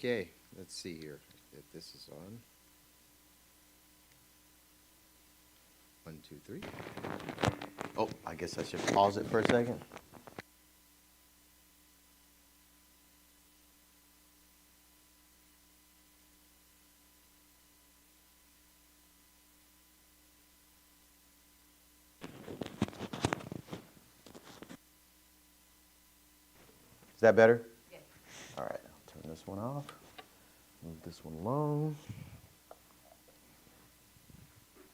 Okay, let's see here if this is on. 1, 2, 3. Oh, I guess I should pause it for a second. Is that better? Yes. All right, I'll turn this one off. Move this one along.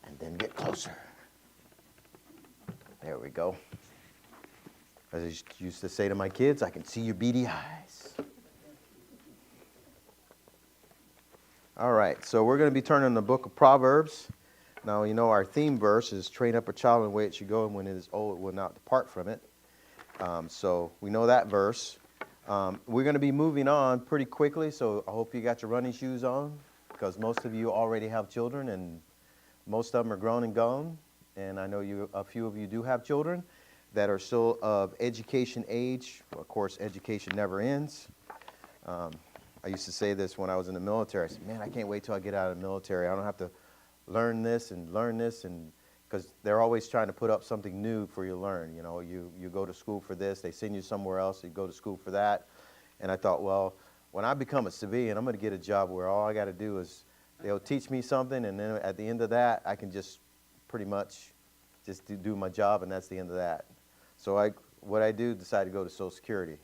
And then get closer. There we go. As I used to say to my kids, I can see your beady eyes. All right, so we're going to be turning the book of Proverbs. Now, you know our theme verse is train up a child in the way it should go, and when it is old, it will not depart from it. So we know that verse. We're going to be moving on pretty quickly, so I hope you got your running shoes on, because most of you already have children, and most of them are grown and gone. And I know a few of you do have children that are still of education age. Of course, education never ends. I used to say this when I was in the military. I said, man, I can't wait till I get out of the military. I don't have to learn this, and because they're always trying to put up something new for you to learn. You know, you go to school for this, they send you somewhere else, you go to school for that. And I thought, well, when I become a civilian, I'm going to get a job where all I got to do is they'll teach me something, and then at the end of that, I can just pretty much just do my job, and that's the end of that. So what I do, decide to go to Social Security.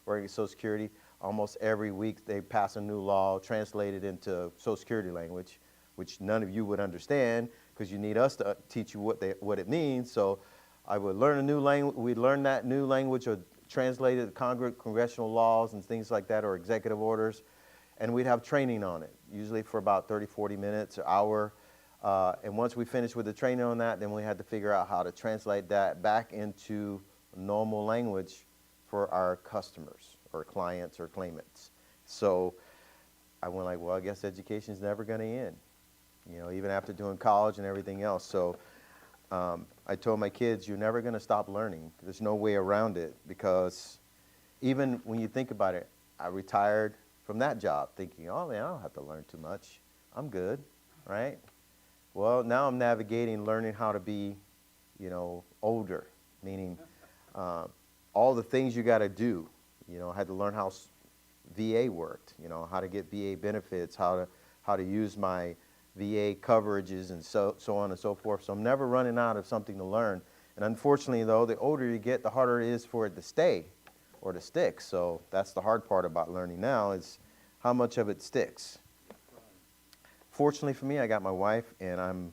Working at Social Security, almost every week they pass a new law, translated into Social Security language, which none of you would understand because you need us to teach you what it means. So I would learn a new language. We'd learn that new language or translate it to congressional laws and things like that, or executive orders, and we'd have training on it, usually for about 30, 40 minutes, an hour. And once we finished with the training on that, then we had to figure out how to translate that back into normal language for our customers or clients or claimants. So I went like, well, I guess education's never going to end, you know, even after doing college and everything else. So I told my kids, you're never going to stop learning. There's no way around it, because even when you think about it, I retired from that job thinking, oh, man, I don't have to learn too much. I'm good, right? Well, now I'm navigating learning how to be, you know, older, meaning all the things you got to do. You know, I had to learn how VA worked, you know, how to get VA benefits, how to use my VA coverages, and so on and so forth. So I'm never running out of something to learn. And unfortunately, though, the older you get, the harder it is for it to stay or to stick. So that's the hard part about learning now, is how much of it sticks. Fortunately for me, I got my wife, and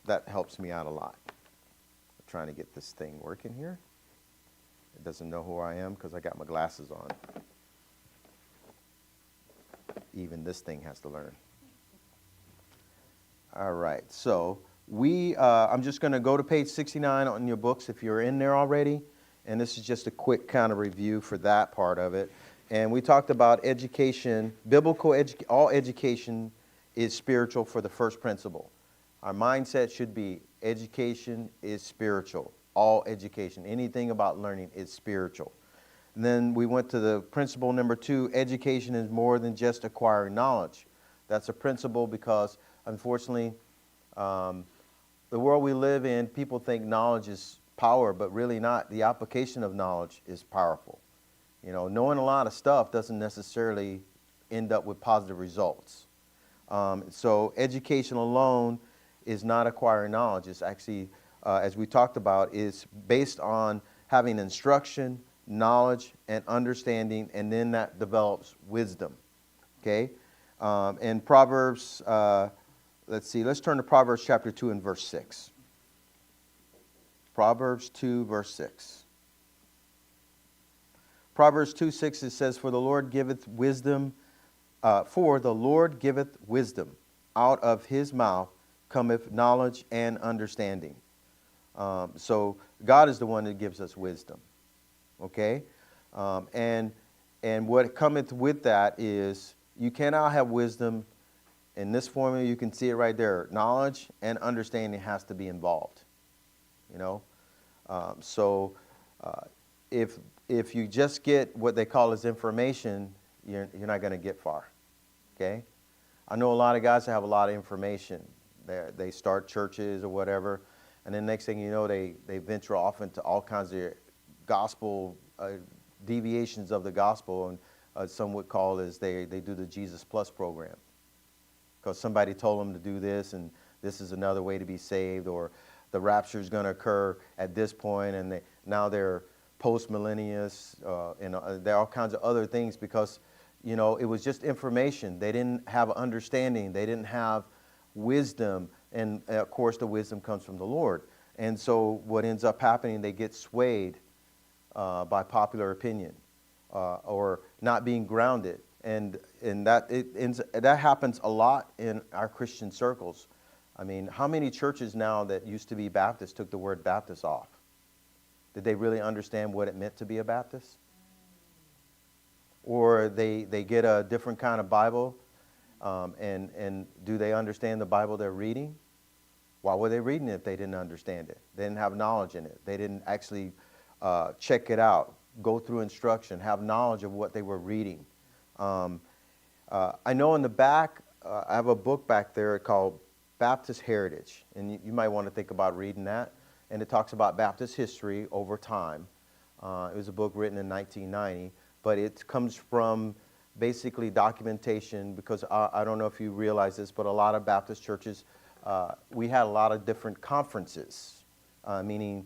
that helps me out a lot. I'm trying to get this thing working here. It doesn't know who I am because I got my glasses on. Even this thing has to learn. All right, so I'm just going to go to page 69 on your books if you're in there already, and this is just a quick kind of review for that part of it. And we talked about education, all education is spiritual for the first principle. Our mindset should be education is spiritual. All education, anything about learning is spiritual. And then we went to the principle number 2, education is more than just acquiring knowledge. That's a principle because, unfortunately, the world we live in, people think knowledge is power, but really not. The application of knowledge is powerful. You know, knowing a lot of stuff doesn't necessarily end up with positive results. So education alone is not acquiring knowledge. It's actually, as we talked about, is based on having instruction, knowledge, and understanding, and then that develops wisdom. Okay? And Proverbs, let's turn to Proverbs chapter 2 and verse 6. Proverbs 2, verse 6. Proverbs 2:6, it says, For the Lord giveth wisdom, out of his mouth cometh knowledge and understanding. So God is the one that gives us wisdom. Okay? And what cometh with that is you cannot have wisdom in this formula. You can see it right there. Knowledge and understanding has to be involved. You know? If you just get what they call as information, you're not going to get far. Okay? I know a lot of guys that have a lot of information. They start churches or whatever, and then next thing you know, they venture off into all kinds of gospel deviations of the gospel, and some would call is they do the Jesus Plus program because somebody told them to do this, and this is another way to be saved, or the rapture is going to occur at this point, and now they're post-millennialists, and there are all kinds of other things because, you know, it was just information. They didn't have understanding. They didn't have wisdom, and of course the wisdom comes from the Lord. And so what ends up happening, they get swayed by popular opinion or not being grounded. And that happens a lot in our Christian circles. I mean, how many churches now that used to be Baptist took the word Baptist off? Did they really understand what it meant to be a Baptist? Or they get a different kind of Bible, and do they understand the Bible they're reading? Why were they reading it if they didn't understand it? They didn't have knowledge in it. They didn't actually check it out, go through instruction, have knowledge of what they were reading. I know in the back, I have a book back there called Baptist Heritage, and you might want to think about reading that. And it talks about Baptist history over time. It was a book written in 1990, but it comes from basically documentation because I don't know if you realize this, but a lot of Baptist churches, we had a lot of different conferences, meaning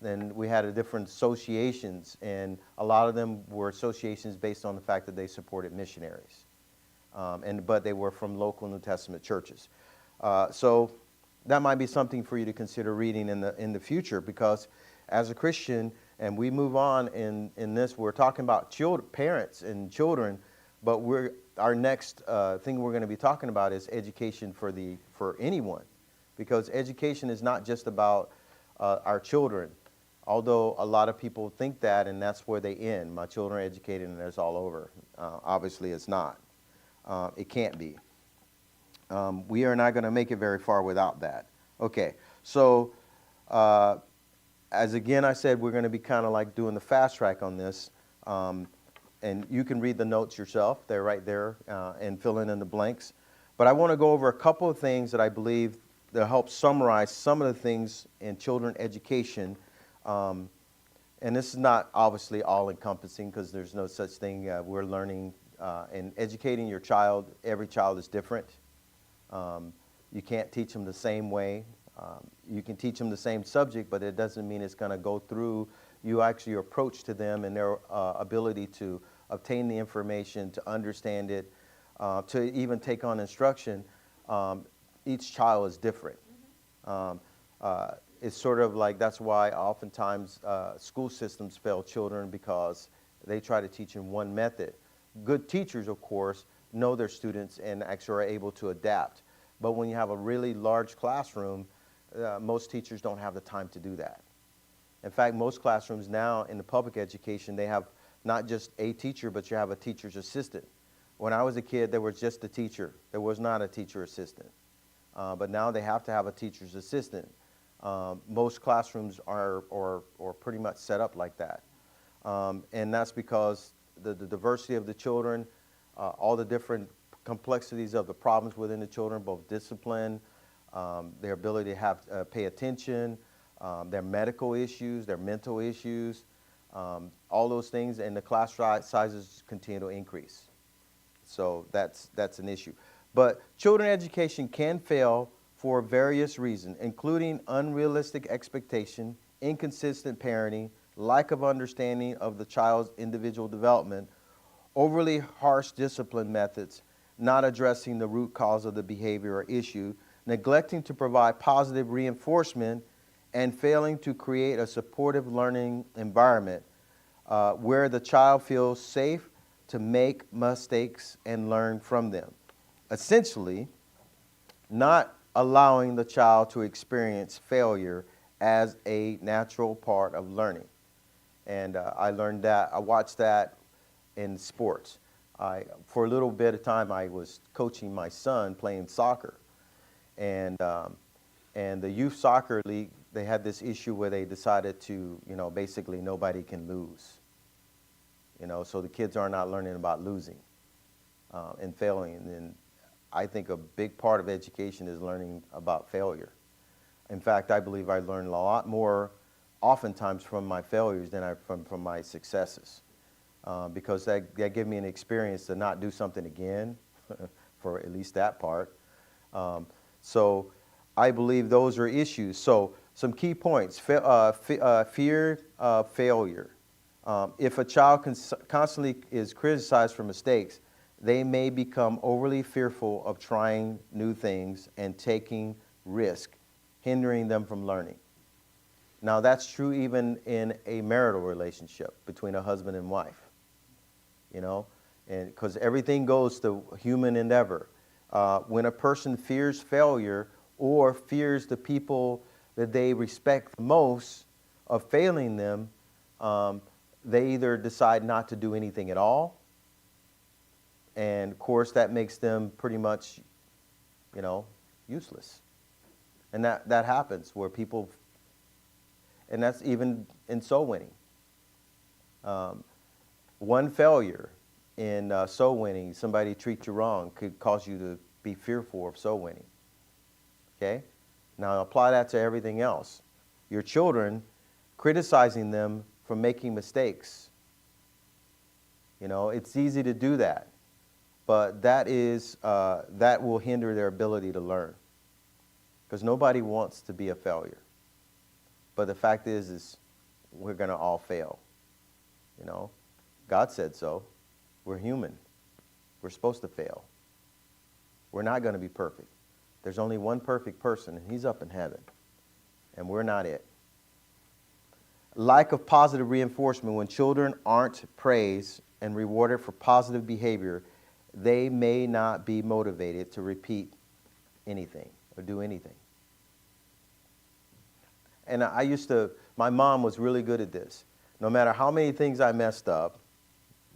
then we had different associations, and a lot of them were associations based on the fact that they supported missionaries, but they were from local New Testament churches. So that might be something for you to consider reading in the future, because as a Christian, and we move on in this, we're talking about parents and children, but our next thing we're going to be talking about is education for anyone, because education is not just about our children, although a lot of people think that, and that's where they end. My children are educated and it's all over. Obviously, it's not. It can't be. We are not going to make it very far without that. Okay, so as again I said, we're going to be kind of like doing the fast track on this, and you can read the notes yourself. They're right there, and fill in the blanks. But I want to go over a couple of things that I believe that help summarize some of the things in children education. And this is not obviously all-encompassing because there's no such thing. We're learning and educating your child. Every child is different. You can't teach them the same way. You can teach them the same subject, but it doesn't mean it's going to go through your approach to them and their ability to obtain the information, to understand it, to even take on instruction. Each child is different. It's sort of like that's why oftentimes school systems fail children, because they try to teach in one method. Good teachers, of course, know their students and actually are able to adapt. But when you have a really large classroom, most teachers don't have the time to do that. In fact, most classrooms now in the public education, they have not just a teacher, but you have a teacher's assistant. When I was a kid, there was just a teacher. There was not a teacher assistant. But now they have to have a teacher's assistant. Most classrooms are pretty much set up like that. And that's because the diversity of the children, all the different complexities of the problems within the children, both discipline, their ability to pay attention, their medical issues, their mental issues, all those things, and the class sizes continue to increase. So that's an issue. But children education can fail for various reasons, including unrealistic expectation, inconsistent parenting, lack of understanding of the child's individual development, overly harsh discipline methods, not addressing the root cause of the behavior or issue, neglecting to provide positive reinforcement, and failing to create a supportive learning environment where the child feels safe to make mistakes and learn from them. Essentially, not allowing the child to experience failure as a natural part of learning. And I learned that, I watched that in sports. For a little bit of time, I was coaching my son playing soccer. And the youth soccer league, they had this issue where they decided to, basically nobody can lose. so the kids are not learning about losing and failing. And I think a big part of education is learning about failure. In fact, I believe I learned a lot more oftentimes from my failures than from my successes, because that gave me an experience to not do something again, for at least that part. So I believe those are issues. So some key points: fear of failure. If a child constantly is criticized for mistakes, they may become overly fearful of trying new things and taking risk, hindering them from learning. Now, that's true even in a marital relationship between a husband and wife, and because everything goes to human endeavor. When a person fears failure or fears the people that they respect the most of failing them, they either decide not to do anything at all, and of course that makes them pretty much, useless. And that happens where people, and that's even in soul winning. One failure in soul winning, somebody treats you wrong, could cause you to be fearful of soul winning. Okay? Now apply that to everything else. Your children, criticizing them for making mistakes. It's easy to do that, but that will hinder their ability to learn, because nobody wants to be a failure. But the fact is we're going to all fail. God said so. We're human. We're supposed to fail. We're not going to be perfect. There's only one perfect person, and he's up in heaven, and we're not it. Lack of positive reinforcement. When children aren't praised and rewarded for positive behavior, they may not be motivated to repeat anything or do anything. And my mom was really good at this. No matter how many things I messed up,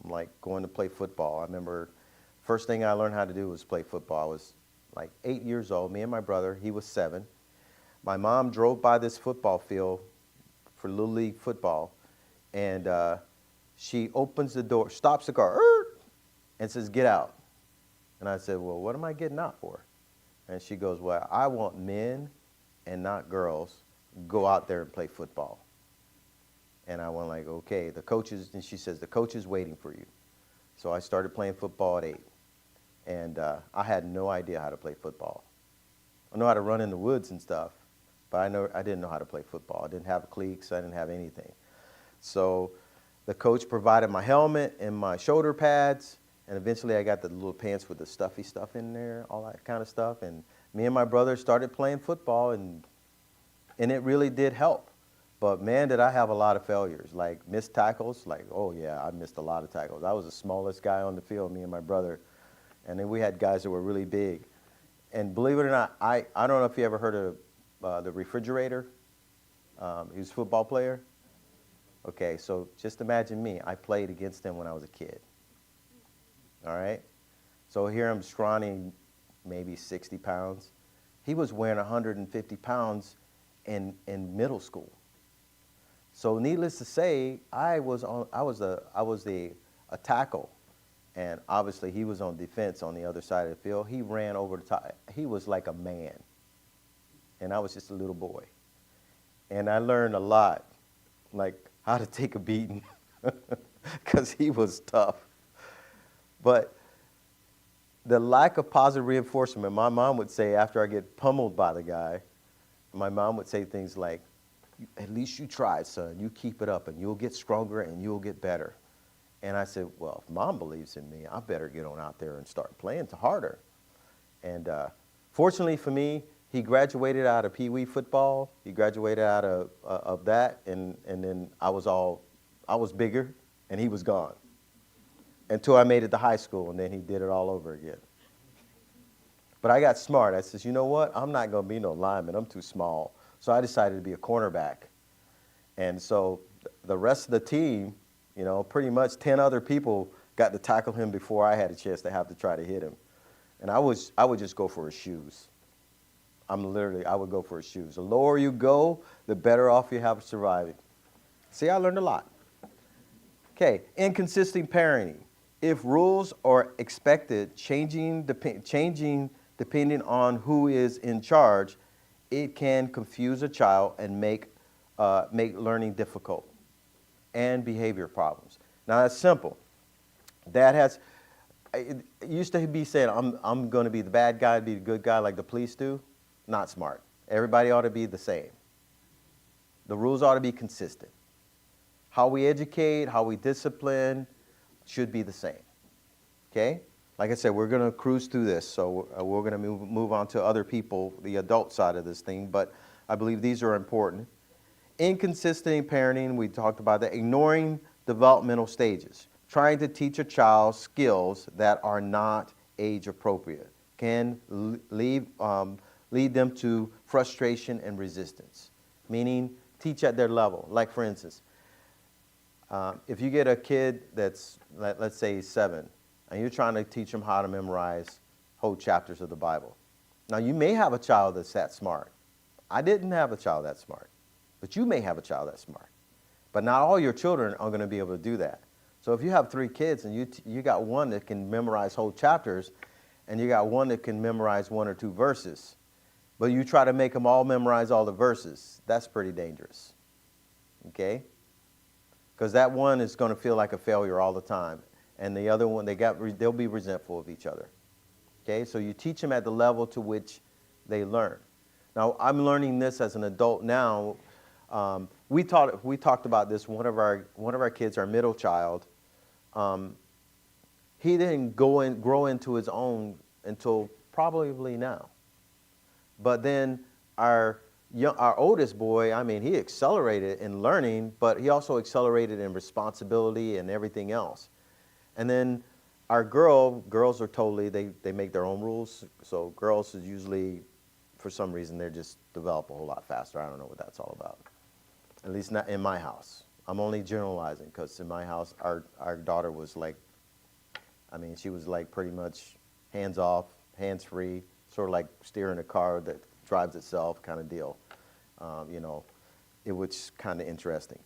like going to play football. I remember first thing I learned how to do was play football. I was like 8 years old, me and my brother, he was 7. My mom drove by this football field for Little League football, and she opens the door, stops the car, and says, "Get out." And I said, "Well, what am I getting out for?" And she goes, "Well, I want men and not girls go out there and play football." And I went like, "Okay, and she says, "The coach is waiting for you." So I started playing football at 8. And I had no idea how to play football. I know how to run in the woods and stuff, but I didn't know how to play football. I didn't have cleats. I didn't have anything. So the coach provided my helmet and my shoulder pads, and eventually I got the little pants with the stuffy stuff in there, all that kind of stuff. And me and my brother started playing football, and it really did help. But man, did I have a lot of failures, like missed tackles. Like, oh yeah, I missed a lot of tackles. I was the smallest guy on the field, me and my brother. And then we had guys that were really big. And believe it or not, I don't know if you ever heard of the refrigerator. He was a football player. Okay, so just imagine me. I played against him when I was a kid. All right? So here I'm scrawny, maybe 60 pounds. He was weighing 150 pounds in middle school. So needless to say, I was a tackle. And obviously, he was on defense on the other side of the field. He ran over the top. He was like a man. And I was just a little boy. And I learned a lot, like how to take a beating, because he was tough. But the lack of positive reinforcement, my mom would say after I get pummeled by the guy, my mom would say things like, "At least you tried, son. You keep it up, and you'll get stronger, and you'll get better." And I said, "Well, if Mom believes in me, I better get on out there and start playing harder." And fortunately for me, he graduated out of Pee Wee football. He graduated out of that, and then I was bigger, and he was gone. Until I made it to high school, and then he did it all over again. But I got smart. I said, "You know what? I'm not going to be no lineman. I'm too small." So I decided to be a cornerback. And so the rest of the team, pretty much 10 other people got to tackle him before I had a chance to have to try to hit him. And I would just go for his shoes. I would go for his shoes. The lower you go, the better off you have surviving. See, I learned a lot. Okay, inconsistent parenting. If rules are expected, changing depending on who is in charge, it can confuse a child and make learning difficult and behavior problems. Now that's simple. Dad has it used to be said, I'm going to be the bad guy, be the good guy like the police do. Not smart. Everybody ought to be the same. The rules ought to be consistent. How we educate, how we discipline should be the same. Okay? Like I said, we're going to cruise through this, so we're going to move on to other people, the adult side of this thing, but I believe these are important. Inconsistent parenting, we talked about that. Ignoring developmental stages. Trying to teach a child skills that are not age appropriate can lead them to frustration and resistance. Meaning, teach at their level. Like, for instance, if you get a kid that's, let's say, 7, and you're trying to teach them how to memorize whole chapters of the Bible. Now, you may have a child that's that smart. I didn't have a child that smart, but you may have a child that's smart. But not all your children are going to be able to do that. So if you have 3 kids and you got one that can memorize whole chapters, and you got one that can memorize 1 or 2 verses, but you try to make them all memorize all the verses, that's pretty dangerous. Okay? Because that one is going to feel like a failure all the time. And the other one, they'll be resentful of each other. Okay? So you teach them at the level to which they learn. Now, I'm learning this as an adult now. We talked about this. One of our kids, our middle child, he didn't grow into his own until probably now. But then our oldest boy, I mean, he accelerated in learning, but he also accelerated in responsibility and everything else. And then our girls are totally, they make their own rules. So girls is usually, for some reason, they just develop a whole lot faster. I don't know what that's all about. At least not in my house. I'm only generalizing because in my house, our daughter was like, I mean, she was like pretty much hands off, hands free, sort of like steering a car that drives itself kind of deal. It was kind of interesting.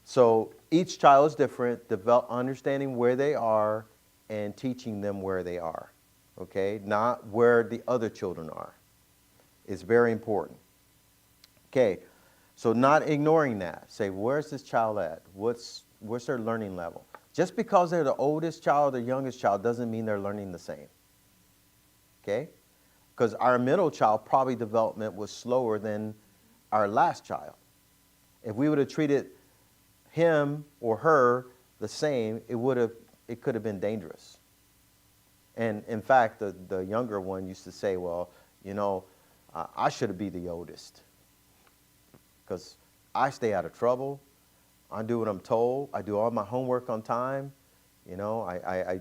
So each child is different, understanding where they are and teaching them where they are, okay? Not where the other children are. It's very important. Okay, so not ignoring that. Say, where's this child at? What's their learning level? Just because they're the oldest child or youngest child doesn't mean they're learning the same, okay? Because our middle child probably development was slower than our last child. If we would have treated him or her the same, it could have been dangerous. And in fact, the younger one used to say, well, I should be the oldest because I stay out of trouble. I do what I'm told. I do all my homework on time. I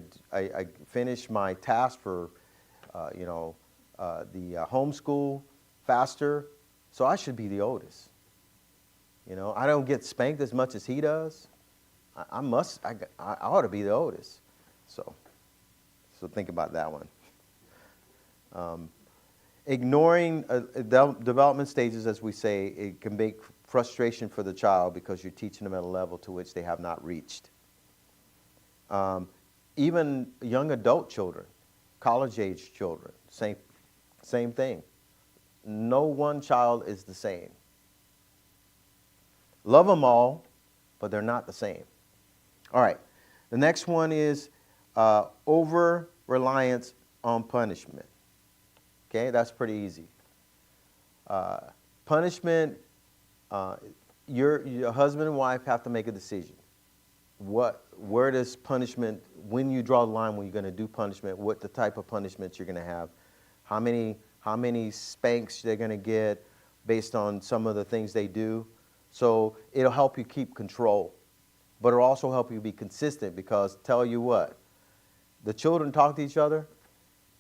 finish my task for, the homeschool faster. So I should be the oldest. I don't get spanked as much as he does. I ought to be the oldest. So think about that one. Ignoring development stages, as we say, it can make frustration for the child because you're teaching them at a level to which they have not reached. Even young adult children, college-age children, same thing. No one child is the same. Love them all, but they're not the same. All right. The next one is over-reliance on punishment. Okay, that's pretty easy. Punishment, your husband and wife have to make a decision. Where does punishment, when you draw the line when you're going to do punishment, what the type of punishment you're going to have, how many spanks they're going to get based on some of the things they do. So it'll help you keep control, but it'll also help you be consistent because tell you what, the children talk to each other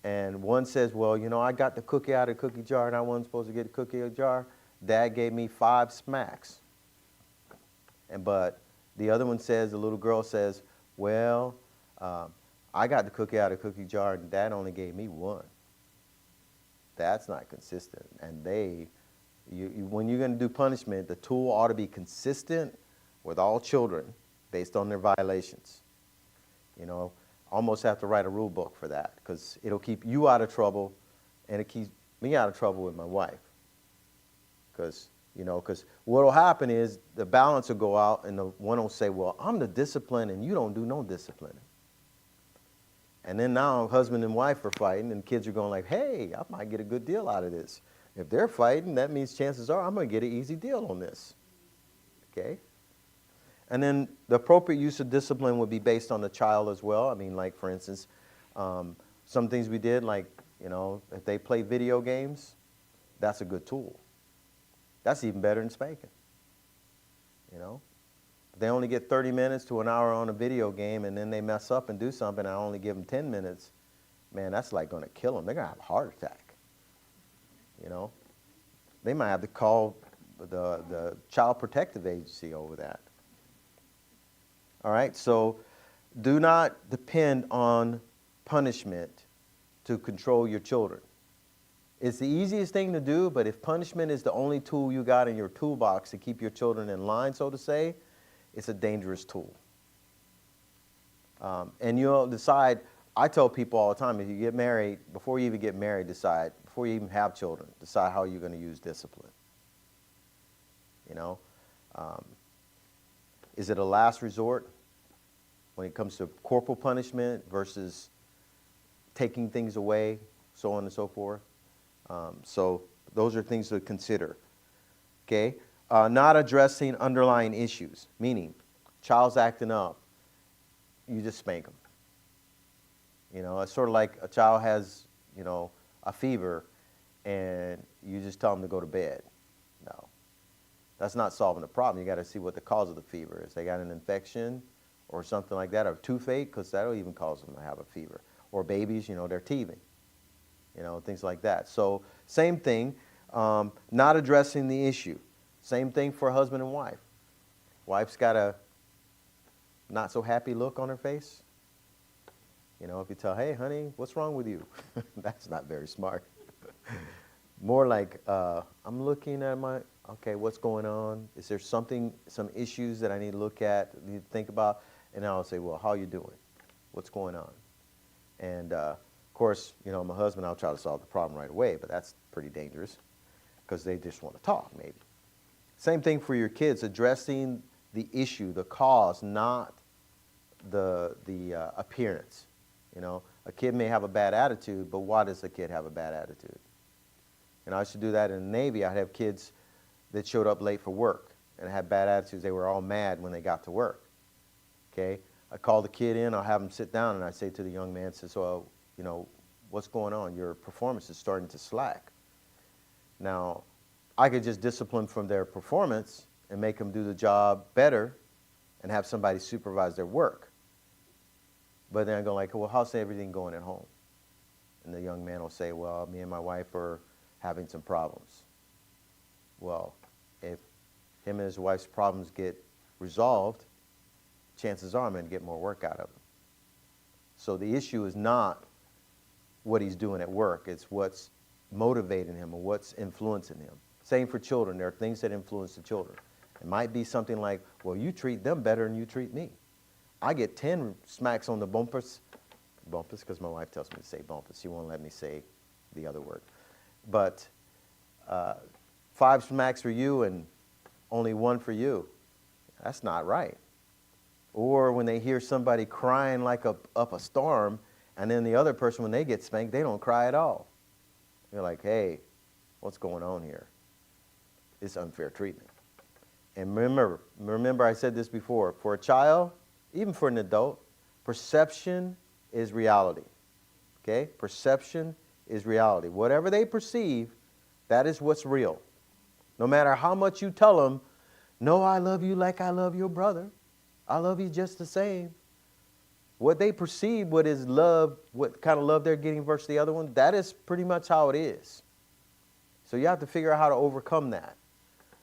and one says, well, I got the cookie out of the cookie jar and I wasn't supposed to get the cookie out of the jar. Dad gave me 5 smacks. But the other one says, the little girl says, well, I got the cookie out of the cookie jar and Dad only gave me 1. That's not consistent. And when you're going to do punishment, the tool ought to be consistent with all children. based on their violations. You know, almost have to write a rule book for that because it'll keep you out of trouble and it keeps me out of trouble with my wife. Because what will happen is the balance will go out and the one will say, well, I'm the discipline and you don't do no disciplining. And then now husband and wife are fighting and kids are going like, hey, I might get a good deal out of this. If they're fighting, that means chances are I'm going to get an easy deal on this. Okay? And then the appropriate use of discipline would be based on the child as well. I mean, like, for instance, some things we did, like, if they play video games, that's a good tool. That's even better than spanking. If they only get 30 minutes to an hour on a video game and then they mess up and do something, I only give them 10 minutes, man, that's like going to kill them. They're going to have a heart attack. They might have to call the Child Protective Agency over that. All right, so do not depend on punishment to control your children. It's the easiest thing to do, but if punishment is the only tool you got in your toolbox to keep your children in line, so to say, it's a dangerous tool. And you'll decide, I tell people all the time, if you get married, before you even get married, decide, before you even have children, decide how you're going to use discipline. Is it a last resort when it comes to corporal punishment versus taking things away, so on and so forth? So those are things to consider. Okay? Not addressing underlying issues, meaning child's acting up, you just spank them. It's sort of like a child has, a fever and you just tell them to go to bed. No. That's not solving the problem. You got to see what the cause of the fever is. They got an infection or something like that, or toothache, because that'll even cause them to have a fever. Or babies, they're teething. Things like that. So same thing, not addressing the issue. Same thing for husband and wife. Wife's got a not so happy look on her face. If you tell, hey, honey, what's wrong with you? That's not very smart. More like, I'm looking at okay, what's going on? Is there some issues that I need to look at, need to think about? And I'll say, well, how are you doing? What's going on? And of course, my husband, I'll try to solve the problem right away, but that's pretty dangerous because they just want to talk, maybe. Same thing for your kids, addressing the issue, the cause, not the appearance. A kid may have a bad attitude, but why does the kid have a bad attitude? I used to do that in the Navy. I'd have kids that showed up late for work and had bad attitudes. They were all mad when they got to work. Okay? I call the kid in, I'll have him sit down, and I say to the young man, so, what's going on? Your performance is starting to slack. Now, I could just discipline from their performance and make them do the job better and have somebody supervise their work. But then I go like, well, how's everything going at home? And the young man will say, well, me and my wife are having some problems. Well, if him and his wife's problems get resolved, chances are I'm going to get more work out of him. So the issue is not what he's doing at work. It's what's motivating him or what's influencing him. Same for children. There are things that influence the children. It might be something like, well, you treat them better than you treat me. I get 10 smacks on the bumpers because my wife tells me to say bumpers. She won't let me say the other word. But 5 smacks for you and only 1 for you. That's not right. Or when they hear somebody crying like up a storm, and then the other person, when they get spanked, they don't cry at all. You're like, hey, what's going on here? It's unfair treatment. And remember I said this before, for a child, even for an adult, perception is reality. Okay? Perception is reality. Whatever they perceive, that is what's real. No matter how much you tell them, no, I love you like I love your brother. I love you just the same. What they perceive, what is love, what kind of love they're getting versus the other one, that is pretty much how it is. So you have to figure out how to overcome that.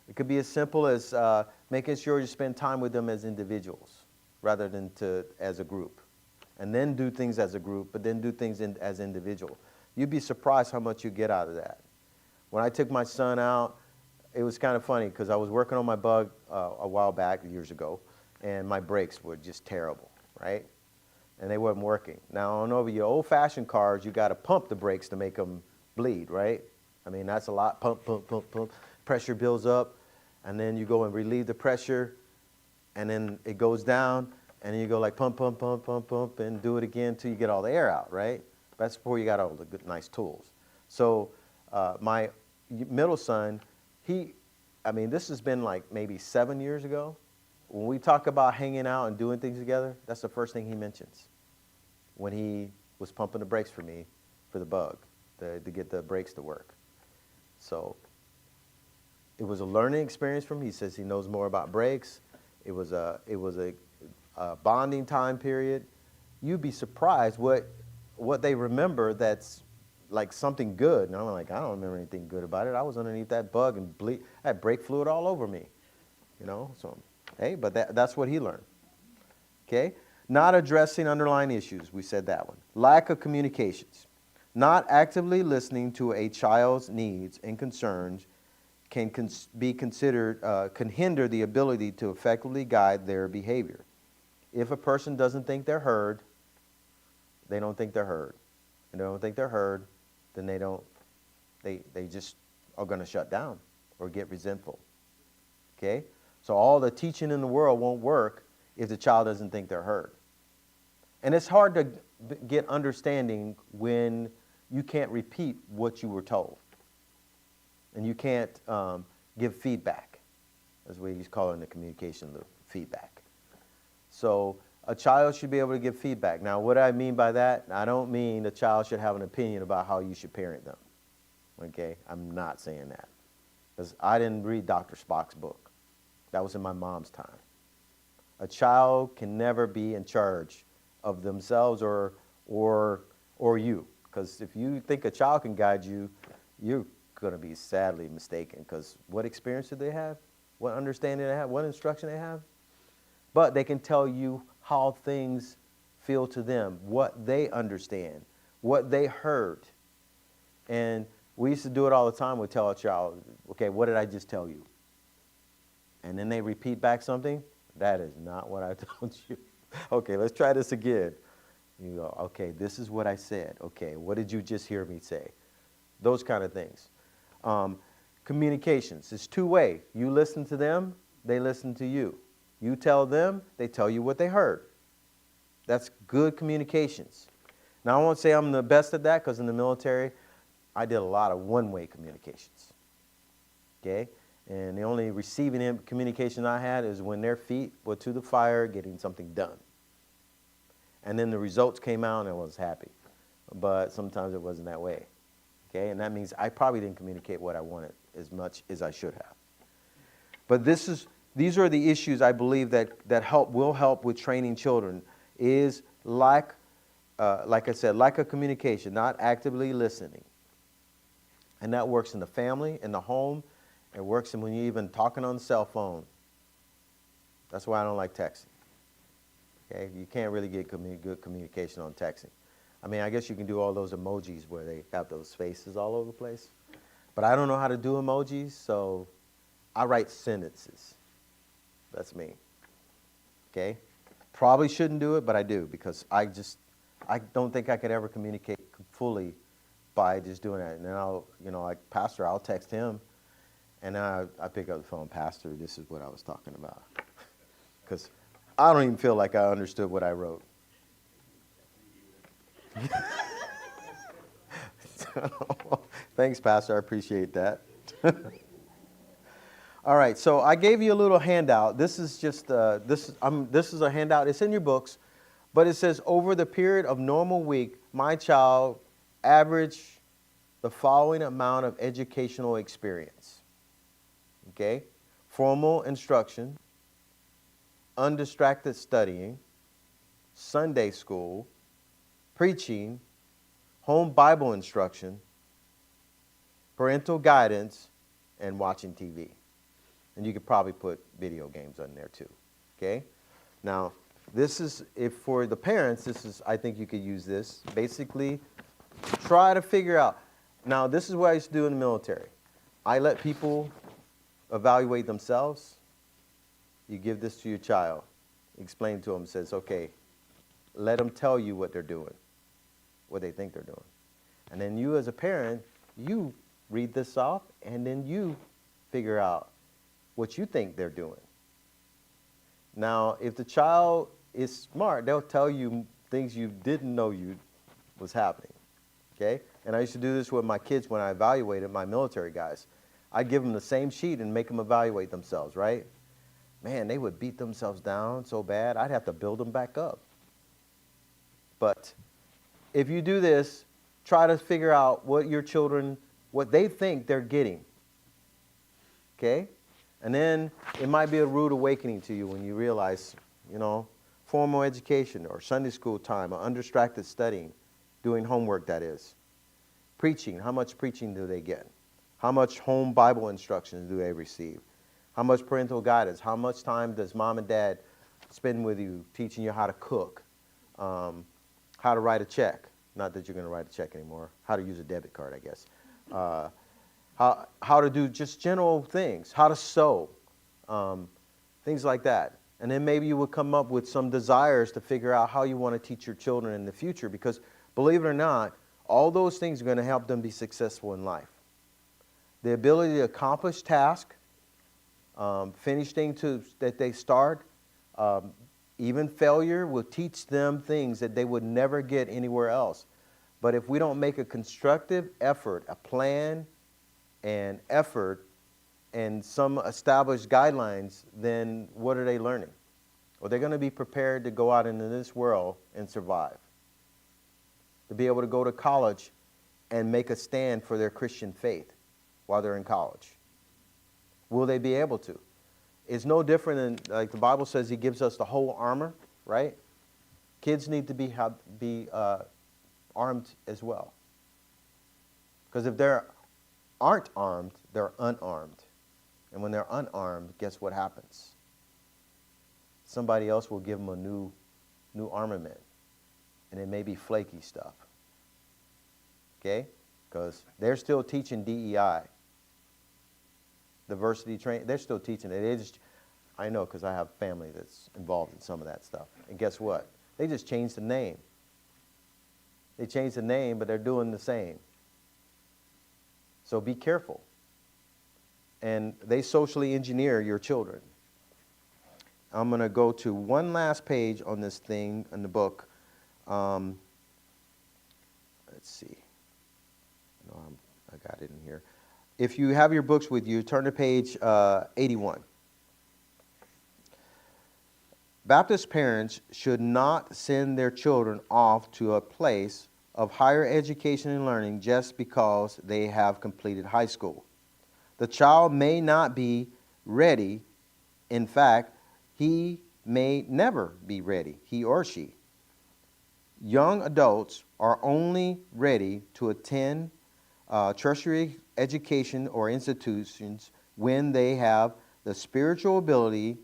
It could be as simple as making sure you spend time with them as individuals rather than as a group. And then do things as a group, but then do things as individual. You'd be surprised how much you get out of that. When I took my son out, it was kind of funny because I was working on my bug a while back, years ago, and my brakes were just terrible, right? And they weren't working. Now, on over your old-fashioned cars, you got to pump the brakes to make them bleed, right? I mean, that's a lot. Pump, pump, pump, pump. Pressure builds up, and then you go and relieve the pressure, and then it goes down, and then you go like pump, pump, pump, pump, pump, and do it again until you get all the air out, right? That's before you got all the good, nice tools. So my middle son, this has been like maybe 7 years ago. When we talk about hanging out and doing things together, that's the first thing he mentions when he was pumping the brakes for me for the bug, to get the brakes to work. So it was a learning experience for him. He says he knows more about brakes. It was a bonding time period. You'd be surprised what they remember that's like something good. And I'm like, I don't remember anything good about it. I was underneath that bug and I had brake fluid all over me, So, hey, but that's what he learned. Okay? Not addressing underlying issues. We said that one. Lack of communications. Not actively listening to a child's needs and concerns can hinder the ability to effectively guide their behavior. If a person doesn't think they're heard, they don't think they're heard. And they don't think they're heard, then they just are going to shut down or get resentful. Okay? So all the teaching in the world won't work if the child doesn't think they're heard. And it's hard to get understanding when you can't repeat what you were told. And you can't give feedback. That's what you call it in the communication, the feedback. So a child should be able to give feedback. Now, what I mean by that, I don't mean the child should have an opinion about how you should parent them. Okay? I'm not saying that. Because I didn't read Dr. Spock's book. That was in my mom's time. A child can never be in charge of themselves or you. Because if you think a child can guide you, you're going to be sadly mistaken. Because what experience do they have? What understanding they have? What instruction they have? But they can tell you how things feel to them, what they understand, what they heard. And we used to do it all the time. We'd tell a child, okay, what did I just tell you? And then they repeat back something. That is not what I told you. Okay, let's try this again. You go, okay, this is what I said. Okay, what did you just hear me say? Those kind of things. Communications, it's two-way. You listen to them, they listen to you. You tell them, they tell you what they heard. That's good communications. Now, I won't say I'm the best at that because in the military, I did a lot of one-way communications. Okay? And the only receiving communication I had is when their feet were to the fire getting something done. And then the results came out and I was happy. But sometimes it wasn't that way. Okay? And that means I probably didn't communicate what I wanted as much as I should have. But these are the issues I believe that will help with training children is like I said, lack of communication, not actively listening. And that works in the family, in the home. It works when you're even talking on the cell phone. That's why I don't like texting. Okay? You can't really get good communication on texting. I mean, I guess you can do all those emojis where they have those faces all over the place. But I don't know how to do emojis, so I write sentences. That's me. Okay? Probably shouldn't do it, but I do because I don't think I could ever communicate fully by just doing that. And then like Pastor, I'll text him, and then I pick up the phone, Pastor, this is what I was talking about. Because I don't even feel like I understood what I wrote. Thanks, Pastor. I appreciate that. All right, so I gave you a little handout. This is just this is a handout. It's in your books, but it says over the period of normal week, my child averaged the following amount of educational experience. Okay, formal instruction, undistracted studying, Sunday school, preaching, home Bible instruction, parental guidance, and watching TV. And you could probably put video games on there too. Okay? Now, this is, if for the parents, I think you could use this. Basically, try to figure out. Now, this is what I used to do in the military. I let people evaluate themselves. You give this to your child. explain to them, says, okay, let them tell you what they're doing, what they think they're doing. And then you as a parent, you read this off, and then you figure out what you think they're doing. Now, if the child is smart, they'll tell you things you didn't know was happening, okay? And I used to do this with my kids when I evaluated my military guys. I'd give them the same sheet and make them evaluate themselves, right? Man, they would beat themselves down so bad, I'd have to build them back up. But if you do this, try to figure out what your children, what they think they're getting, okay? And then it might be a rude awakening to you when you realize, formal education or Sunday school time or undistracted studying, doing homework, that is. Preaching, how much preaching do they get? How much home Bible instructions do they receive? How much parental guidance? How much time does mom and dad spend with you teaching you how to cook, how to write a check? Not that you're going to write a check anymore. How to use a debit card, I guess. How to do just general things, how to sew, things like that. And then maybe you would come up with some desires to figure out how you want to teach your children in the future, because believe it or not, all those things are going to help them be successful in life. The ability to accomplish tasks, finish things that they start, even failure will teach them things that they would never get anywhere else. But if we don't make a constructive effort, a plan, and effort and some established guidelines, then what are they learning? Well, they're going to be prepared to go out into this world and survive. To be able to go to college and make a stand for their Christian faith while they're in college. Will they be able to? It's no different than, like the Bible says, He gives us the whole armor, right? Kids need to be armed as well. Because if they aren't armed, they're unarmed. And when they're unarmed, guess what happens? Somebody else will give them a new armament. And it may be flaky stuff. Okay? Because they're still teaching DEI. Diversity training, they're still teaching it. I know because I have family that's involved in some of that stuff. And guess what? They just changed the name. They changed the name, but they're doing the same. So be careful. And they socially engineer your children. I'm going to go to one last page on this thing in the book. Let's see. No, I got it in here. If you have your books with you, turn to page 81. Baptist parents should not send their children off to a place of higher education and learning just because they have completed high school. The child may not be ready. In fact, he may never be ready, he or she. Young adults are only ready to attend tertiary education or institutions when they have the spiritual ability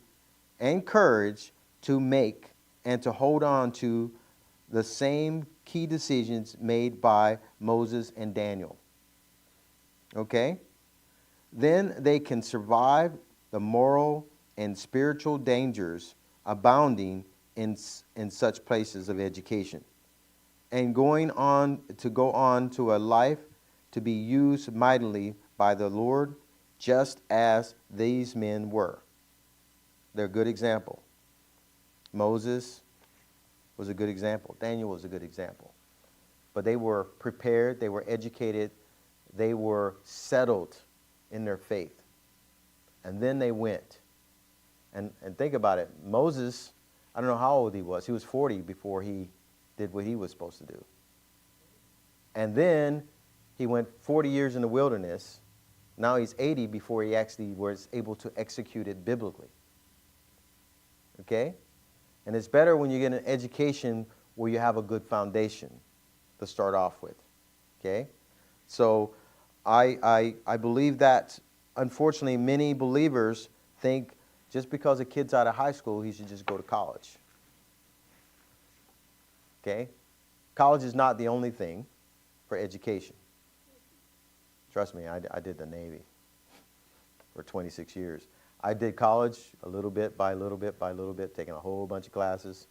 and courage to make and to hold on to the same key decisions made by Moses and Daniel. Okay? Then they can survive the moral and spiritual dangers abounding in such places of education, and go on to a life to be used mightily by the Lord, just as these men were. They're a good example. Moses was a good example. Daniel was a good example. But they were prepared, they were educated, they were settled in their faith. And then they went. And think about it. Moses, I don't know how old he was. He was 40 before he did what he was supposed to do. And then he went 40 years in the wilderness. Now he's 80 before he actually was able to execute it biblically. Okay? And it's better when you get an education where you have a good foundation to start off with. Okay? So I believe that, unfortunately, many believers think just because a kid's out of high school, he should just go to college. Okay? College is not the only thing for education. Trust me, I did the Navy for 26 years. I did college a little bit by little bit by little bit, taking a whole bunch of classes.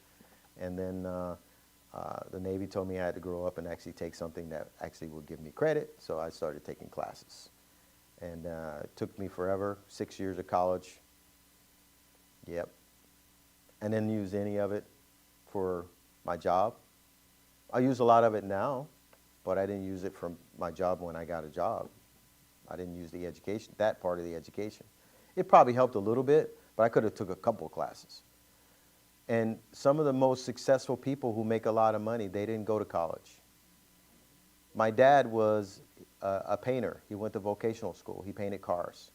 And then the Navy told me I had to grow up and actually take something that actually would give me credit. So I started taking classes. And it took me forever, 6 years of college. Yep. And didn't use any of it for my job. I use a lot of it now, but I didn't use it for my job when I got a job. I didn't use the education, that part of the education. It probably helped a little bit, but I could have took a couple of classes. And some of the most successful people who make a lot of money, they didn't go to college. My dad was a painter. He went to vocational school. He painted cars.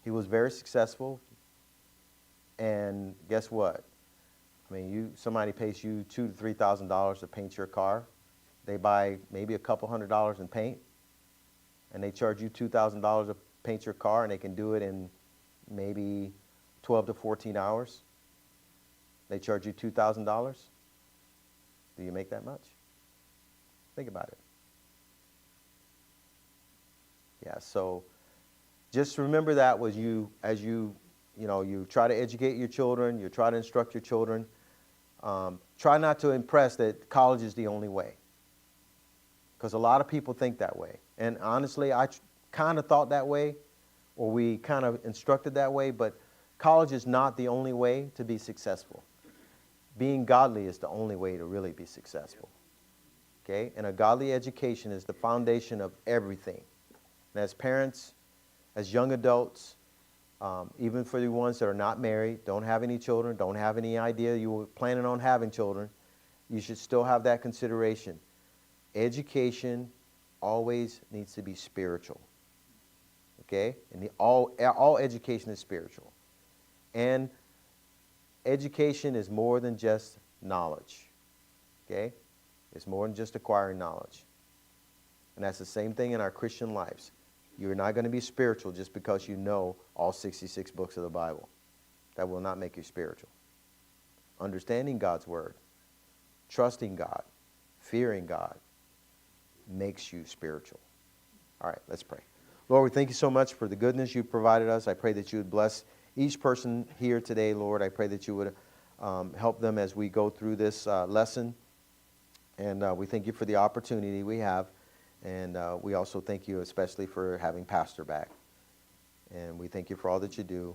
He was very successful. And guess what? I mean, somebody pays you $2,000 to $3,000 to paint your car. They buy maybe a couple $100 in paint, and they charge you $2,000 to paint your car, and they can do it in maybe 12 to 14 hours. They charge you $2,000. Do you make that much? Think about it. Yeah, so just remember that as you try to educate your children, you try to instruct your children, try not to impress that college is the only way. Because a lot of people think that way. And honestly, I kind of thought that way, or we kind of instructed that way, but college is not the only way to be successful. Being godly is the only way to really be successful. Okay? And a godly education is the foundation of everything. And as parents, as young adults, even for the ones that are not married, don't have any children, don't have any idea you were planning on having children, you should still have that consideration. Education always needs to be spiritual. Okay? And all education is spiritual. And education is more than just knowledge. Okay? It's more than just acquiring knowledge. And that's the same thing in our Christian lives. You're not going to be spiritual just because you know all 66 books of the Bible. That will not make you spiritual. Understanding God's word, trusting God, fearing God, makes you spiritual. All right, let's pray. Lord, we thank you so much for the goodness you provided us. I pray that you would bless each person here today, Lord. I pray that you would help them as we go through this lesson. And we thank you for the opportunity we have. And we also thank you especially for having Pastor back. And we thank you for all that you do.